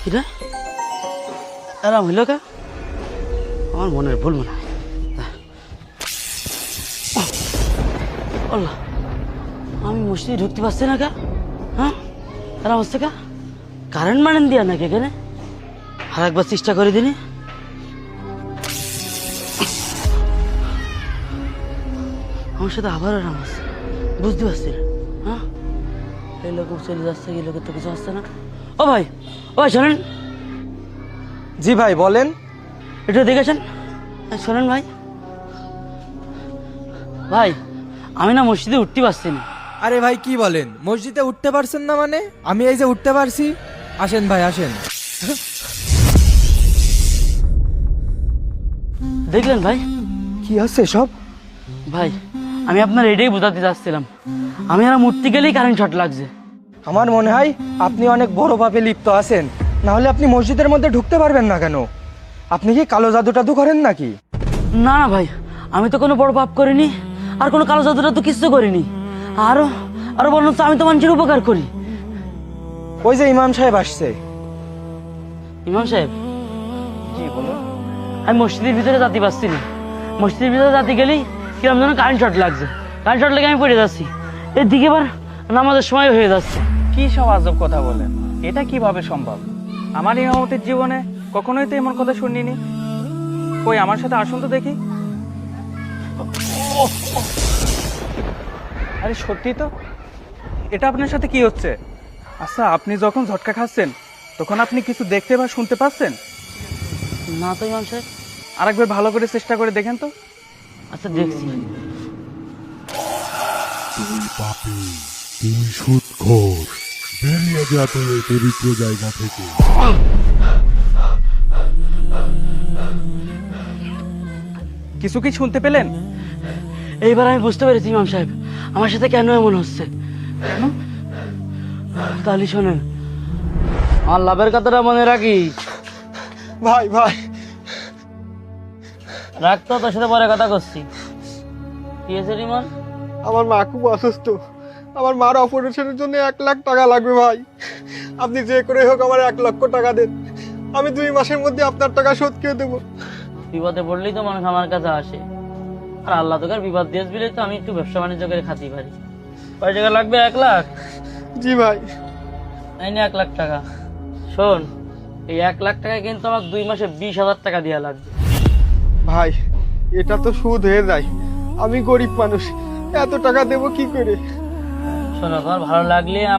কিরা এরাম হইল কা? আমার মনের ভুল মনে হয়। আল্লাহ, আমি মসজিদে ঢুকতে পারছি না কা? হ্যাঁ, এরাম হচ্ছে কা? কারেন্ট মারেন দিয়া নাকি এখানে? আর একবার চেষ্টা করে দিনি। আমার সাথে আবার এরাম হচ্ছে, বুঝতে পারছি না। হ্যাঁ, এই লোক চলে যাচ্ছে, এই লোকের তো কিছু হচ্ছে না। ও ভাই, ও ভাই শোনেন। জি ভাই বলেন। একটু দেখেছেন, শোনেন ভাই। ভাই, আমি না মসজিদে উঠতে পারছি না। আরে ভাই কি বলেন, মসজিদে উঠতে পারছেন না মানে? আমি এই যে উঠতে পারছি। আসেন ভাই আসেন। দেখলেন ভাই? কি হচ্ছে সব? ভাই, আমি আপনার এটাই বোঝাতে চাচ্ছিলাম, আমি আর উঠতে গেলেই কারেন্ট শর্ট লাগছে। আমার মনে হয় আপনি অনেক বড় পাপে লিপ্ত আছেন, না হলে আপনি মসজিদের মধ্যে ঢুকতে পারবেন না কেন? আপনি কি কালো জাদু টাদু করেন নাকি? না না ভাই, আমি তো কোনো বড় পাপ করিনি, আর কোনো কালো জাদুটা তো কিছু করিনি। আরো আরো বলুন তো, আমি তো মানুষের উপকার করি। ওই যে ইমাম সাহেব আসছে। ইমাম সাহেব? জি বলুন। আমি মসজিদের ভিতরে যেতে পারছি না। মসজিদের ভিতরে যেতে গেলেই কিরম যেন কারেন্ট শর্ট লাগছে। কারেন্ট শর্ট লেগে আমি পড়ে যাচ্ছি। এদিকে এবার নামাজের সময় হয়ে যাচ্ছে। কি সব আজব কথা বলেন? এটা কিভাবে সম্ভব? আমার ইমামতির জীবনে কখনোই তো এমন কথা শুনিনি। কই আমার সাথে আসুন তো দেখি। আরে সত্যি তো, এটা আপনার সাথে কি হচ্ছে? আচ্ছা, আপনি যখন ঝটকা খাচ্ছেন তখন আপনি কিছু দেখতে বা শুনতে পাচ্ছেন? না তো ইমাম সাহেব। আরেকবার ভালো করে চেষ্টা করে দেখেন তো। আচ্ছা দেখছি। তুই পাপী, তুই সুদখোর, বেরিয়ে যা তোর এই পবিত্র জায়গা থেকে। কিছু কি শুনতে পেলেন? এইবার আমি বুঝতে পেরেছি ইমাম সাহেব, আমার সাথে কেন এমন হচ্ছে। কেন? তাহলে শোনেন, আমার লাভের কথাটা মনে রাখিস। ভাই ভাই রাখতো, তোর সাথে পরে কথা করছি। কি হয়েছে রিমন? আমার মা খুব অসুস্থ, আমার মার অপারেশনের জন্য 1,00,000 টাকা লাগবে ভাই। আপনি যে করে হোক আমার 1,00,000 টাকা দেন, আমি 2 মাসের মধ্যে আপনার টাকা শোধ করে দেবো। বিপদে পড়লেই তো মানুষ আমার কাছে আসে, আর আল্লাহ তোকে আর বিপদ দিয়েছ বলেই তো আমি একটু ব্যবসা বাণিজ্য করে খাতে পারি। কয় টাকা লাগবে? 1,00,000? জি ভাই। এই নে 1,00,000 টাকা। শোন, এই 1,00,000 টাকায় কিন্তু আমার 2 মাসে 20,000 টাকা দেওয়া লাগবে। ভাই এটা তো সুদ হয়ে যায়, আমি গরিব মানুষ, এত টাকা দেবো কি করে? শোনো, তোমার ভালো লাগলে